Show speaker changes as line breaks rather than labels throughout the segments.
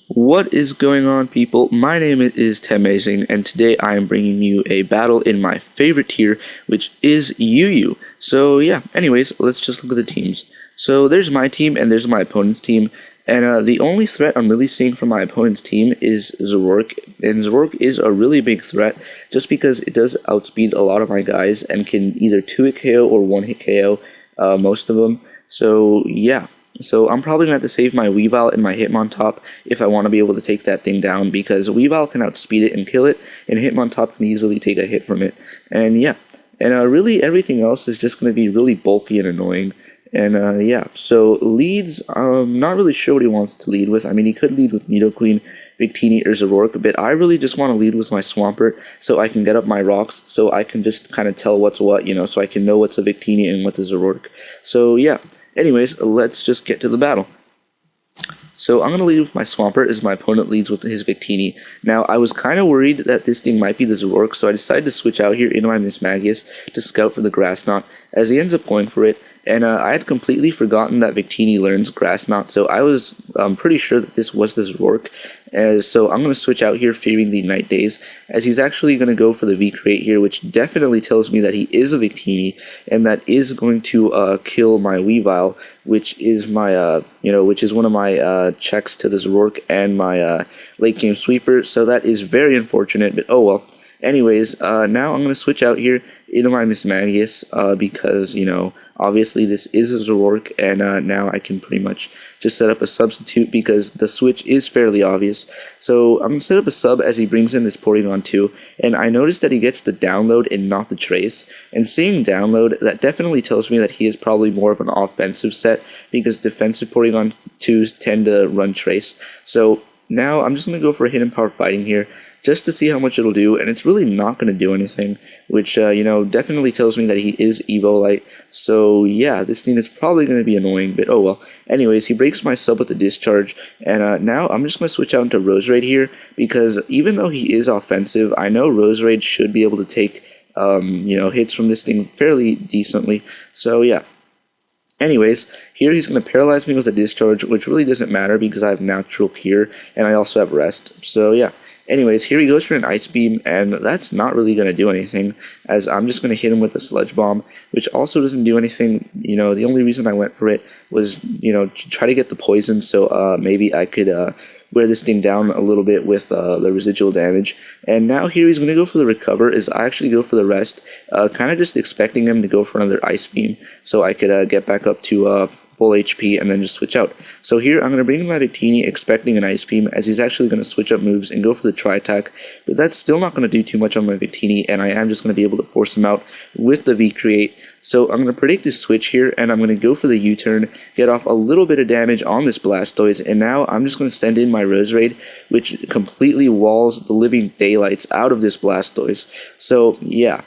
What is going on, people? My name is TEHmazing, and today I am bringing you a battle in my favorite tier, which is UU. So yeah, anyways, let's just look at the teams. So there's my team and there's my opponent's team, and the only threat I'm really seeing from my opponent's team is Zoroark, and Zoroark is a really big threat just because it does outspeed a lot of my guys and can either 2-hit KO or 1-hit KO most of them. So yeah. So I'm probably going to have to save my Weavile and my Hitmontop if I want to be able to take that thing down, because Weavile can outspeed it and kill it, and Hitmontop can easily take a hit from it. And yeah, and really everything else is just going to be really bulky and annoying. And yeah, so leads, not really sure what he wants to lead with. I mean, he could lead with Nidoqueen, Victini, or Zoroark, but I really just want to lead with my Swampert so I can get up my rocks, so I can just kind of tell what's what, so I can know what's a Victini and what's a Zoroark. So yeah. Anyways, let's just get to the battle. So I'm going to lead with my Swampert as my opponent leads with his Victini. Now, I was kind of worried that this thing might be the Zoroark, so I decided to switch out here into my Mismagius to scout for the Grass Knot, as he ends up going for it. And I had completely forgotten that Victini learns Grass Knot, so I was pretty sure that this was the Zoroark. So I'm going to switch out here, fearing the Night Days, as he's actually going to go for the V-Create here, which definitely tells me that he is a Victini, and that is going to kill my Weavile, which is my, which is one of my checks to the Zoroark and my late game sweeper. So that is very unfortunate, but oh well. Anyways, now I'm going to switch out here into my Mismagius, because, obviously this is a Zoroark, and now I can pretty much just set up a substitute because the switch is fairly obvious. So I'm going to set up a sub as he brings in this Porygon 2, and I noticed that he gets the download and not the trace, and seeing download, that definitely tells me that he is probably more of an offensive set, because defensive Porygon 2s tend to run trace. So now I'm just going to go for a hidden power fighting here, just to see how much it'll do, and it's really not going to do anything, which, definitely tells me that he is Evolite. So yeah, this thing is probably going to be annoying, but oh well. Anyways, he breaks my sub with the Discharge, and now I'm just going to switch out into Roserade here, because even though he is offensive, I know Roserade should be able to take, hits from this thing fairly decently. So yeah. Anyways, here he's going to paralyze me with a Discharge, which really doesn't matter because I have Natural Cure, and I also have Rest. So yeah. Anyways, here he goes for an Ice Beam, and that's not really going to do anything, as I'm just going to hit him with a Sludge Bomb, which also doesn't do anything. The only reason I went for it was, to try to get the poison, so maybe I could wear this thing down a little bit with the residual damage. And now here he's going to go for the Recover, as I actually go for the Rest, kind of just expecting him to go for another Ice Beam, so I could get back up to full HP and then just switch out. So here I'm going to bring in my Victini expecting an Ice Beam, as he's actually going to switch up moves and go for the Tri-Attack, but that's still not going to do too much on my Victini, and I am just going to be able to force him out with the V-Create. So I'm going to predict this switch here, and I'm going to go for the U-turn, get off a little bit of damage on this Blastoise, and now I'm just going to send in my Roserade, which completely walls the living daylights out of this Blastoise. So yeah.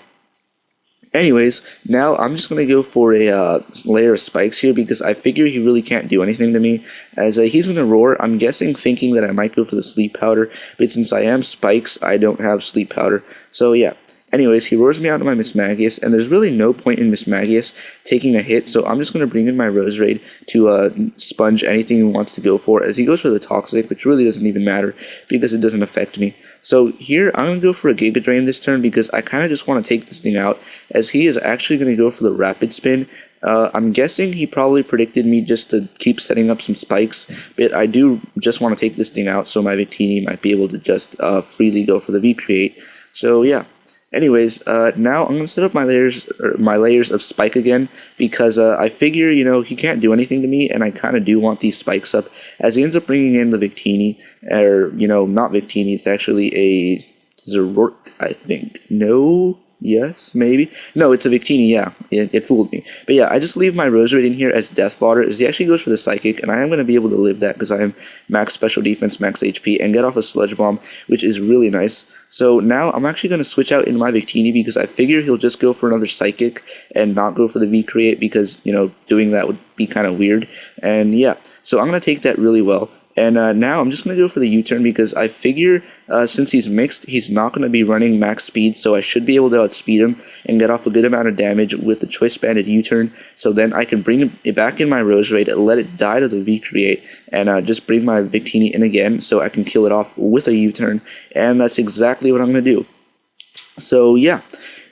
Anyways, now I'm just going to go for a layer of spikes here, because I figure he really can't do anything to me, as he's going to roar. I'm guessing thinking that I might go for the Sleep Powder, but since I am Spikes, I don't have Sleep Powder. So yeah. Anyways, he roars me out of my Mismagius, and there's really no point in Mismagius taking a hit, so I'm just going to bring in my Roserade to sponge anything he wants to go for, as he goes for the Toxic, which really doesn't even matter, because it doesn't affect me. So here, I'm going to go for a Giga Drain this turn, because I kind of just want to take this thing out, as he is actually going to go for the Rapid Spin. I'm guessing he probably predicted me just to keep setting up some spikes, but I do just want to take this thing out so my Victini might be able to just freely go for the V-Create. So yeah. Anyways, now I'm going to set up my layers of Spike again, because I figure, he can't do anything to me, and I kind of do want these spikes up, as he ends up bringing in the Victini, or, not Victini, it's actually a Zoroark, I think. No? Yes, maybe? No, it's a Victini, yeah. It fooled me. But yeah, I just leave my Roserade in here as Death Fodder, as he actually goes for the Psychic, and I am going to be able to live that because I am max special defense, max HP, and get off a Sludge Bomb, which is really nice. So now I'm actually going to switch out into my Victini, because I figure he'll just go for another Psychic and not go for the V-Create, because, doing that would be kind of weird. And yeah, so I'm going to take that really well. And now I'm just going to go for the U-turn because I figure since he's mixed, he's not going to be running max speed, so I should be able to outspeed him and get off a good amount of damage with the Choice Banded U-turn. So then I can bring it back in my Rose Raid, let it die to the V-Create, and just bring my Victini in again so I can kill it off with a U-turn. And that's exactly what I'm going to do. So yeah.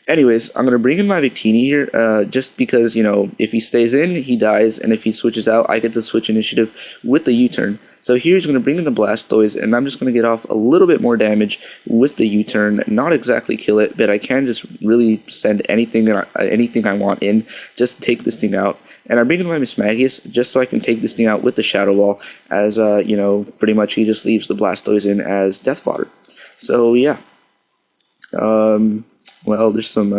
Anyways, I'm going to bring in my Victini here, just because, you know, if he stays in, he dies, and if he switches out, I get to switch initiative with the U-turn. So here he's going to bring in the Blastoise, and I'm just going to get off a little bit more damage with the U-turn. Not exactly kill it, but I can just really send anything I want in, just to take this thing out. And I bring in my Mismagius just so I can take this thing out with the Shadow Ball, as, you know, pretty much he just leaves the Blastoise in as death fodder. So, yeah. Well, there's some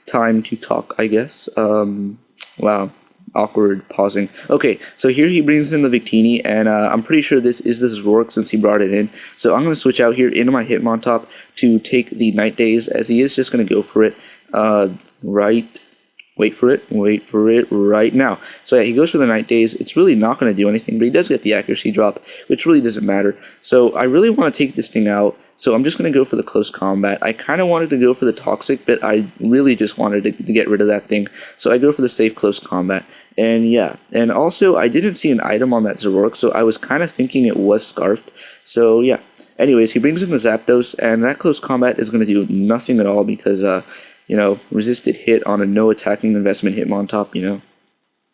time to talk, I guess. Wow, awkward pausing. Okay, so here he brings in the Victini, and I'm pretty sure this is the Zoroark since he brought it in. So I'm going to switch out here into my Hitmontop to take the Night Daze, as he is just going to go for it. Wait for it right now. So yeah, he goes for the Night Daze. It's really not going to do anything, but he does get the accuracy drop, which really doesn't matter. So I really want to take this thing out, so I'm just going to go for the Close Combat. I kind of wanted to go for the Toxic, but I really just wanted to get rid of that thing. So I go for the safe Close Combat. And yeah, and also I didn't see an item on that Zoroark, so I was kind of thinking it was Scarfed. So yeah, anyways, he brings in the Zapdos, and that Close Combat is going to do nothing at all because, you know, resisted hit on a no attacking investment Hitmontop, you know,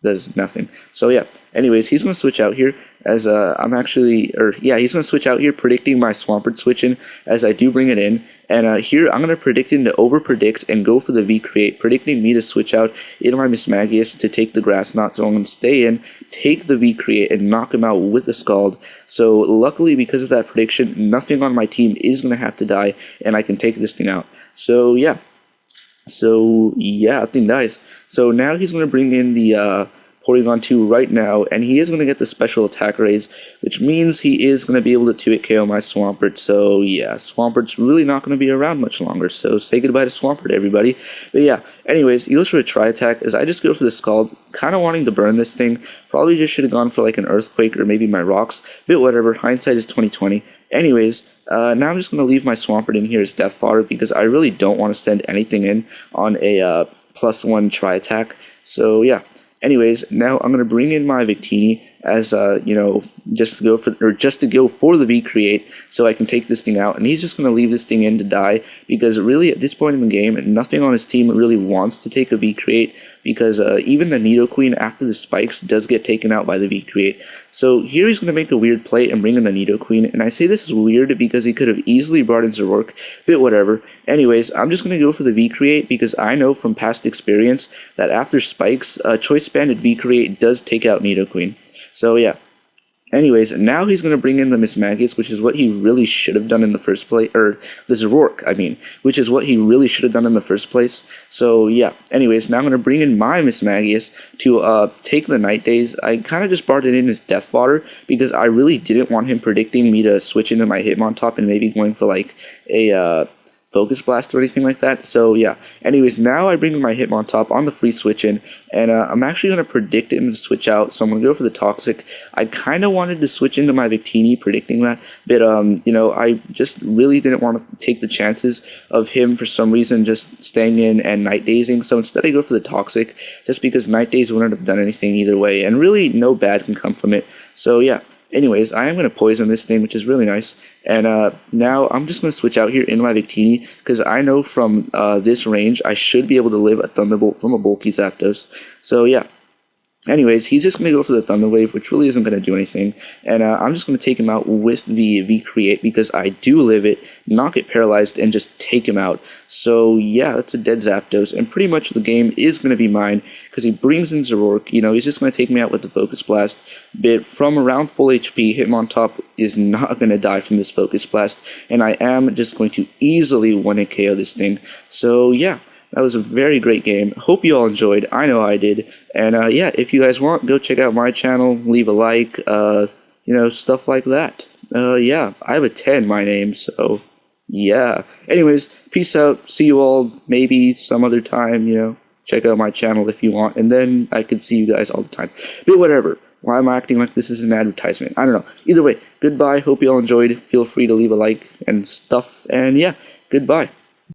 does nothing. So yeah, anyways, he's going to switch out here as he's going to switch out here, predicting my Swampert switch in as I do bring it in. And here I'm going to predict him to over-predict and go for the V-Create, predicting me to switch out into my Mismagius to take the Grass Knot. So I'm going to stay in, take the V-Create, and knock him out with the Scald. So luckily, because of that prediction, nothing on my team is going to have to die, and I can take this thing out. So yeah. That thing dies. So now he's going to bring in the Porygon 2 right now, and he is going to get the special attack raise, which means he is going to be able to 2-hit KO my Swampert. So yeah, Swampert's really not going to be around much longer, so say goodbye to Swampert, everybody. But yeah, anyways, he goes for a Tri-Attack, as I just go for the Scald, kind of wanting to burn this thing. Probably just should have gone for like an Earthquake or maybe my Rocks, but whatever, hindsight is 20/20. Anyways, now I'm just going to leave my Swampert in here as death fodder because I really don't want to send anything in on a +1 Tri-Attack. So yeah. Anyways, now I'm going to bring in my Victini as, you know, just to go for the V-Create so I can take this thing out. And he's just going to leave this thing in to die because really at this point in the game, nothing on his team really wants to take a V-Create because even the Nidoqueen after the spikes does get taken out by the V-Create. So here he's going to make a weird play and bring in the Nidoqueen. And I say this is weird because he could have easily brought in Zoroark, but whatever. Anyways, I'm just going to go for the V-Create because I know from past experience that after spikes, Choice Banded V-Create does take out Nidoqueen. So yeah. Anyways, now he's going to bring in the Mismagius, which is what he really should have done in the first place, or the Zoroark, I mean, which is what he really should have done in the first place. So yeah, anyways, now I'm going to bring in my Mismagius to take the Night Daze. I kind of just brought it in as death fodder because I really didn't want him predicting me to switch into my Hitmontop and maybe going for like a Focus Blast or anything like that. So yeah, anyways, now I bring my Hitmontop on the free switch in, and I'm actually going to predict it to switch out, so I'm going to go for the Toxic. I kind of wanted to switch into my Victini, predicting that, but you know, I just really didn't want to take the chances of him for some reason just staying in and Night Dazing, so instead I go for the Toxic, just because Night Daze wouldn't have done anything either way, and really no bad can come from it. So yeah. Anyways, I am going to poison this thing, which is really nice. And now I'm just going to switch out here in my Victini, because I know from this range I should be able to live a Thunderbolt from a bulky Zapdos. So yeah. Anyways, he's just going to go for the Thunder Wave, which really isn't going to do anything, and I'm just going to take him out with the V-Create because I do live it, not get paralyzed, and just take him out. So yeah, that's a dead Zapdos, and pretty much the game is going to be mine because he brings in Zoroark. You know, he's just going to take me out with the Focus Blast, but from around full HP, Hitmontop is not going to die from this Focus Blast, and I am just going to easily 1-hit KO this thing. So yeah. That was a very great game. Hope you all enjoyed. I know I did. And yeah, if you guys want, go check out my channel, leave a like, you know, stuff like that. Yeah, I have a 10 my name, so yeah. Anyways, peace out. See you all maybe some other time, you know. Check out my channel if you want, and then I can see you guys all the time. But whatever. Why am I acting like this is an advertisement? I don't know. Either way, goodbye. Hope you all enjoyed. Feel free to leave a like and stuff. And yeah, goodbye.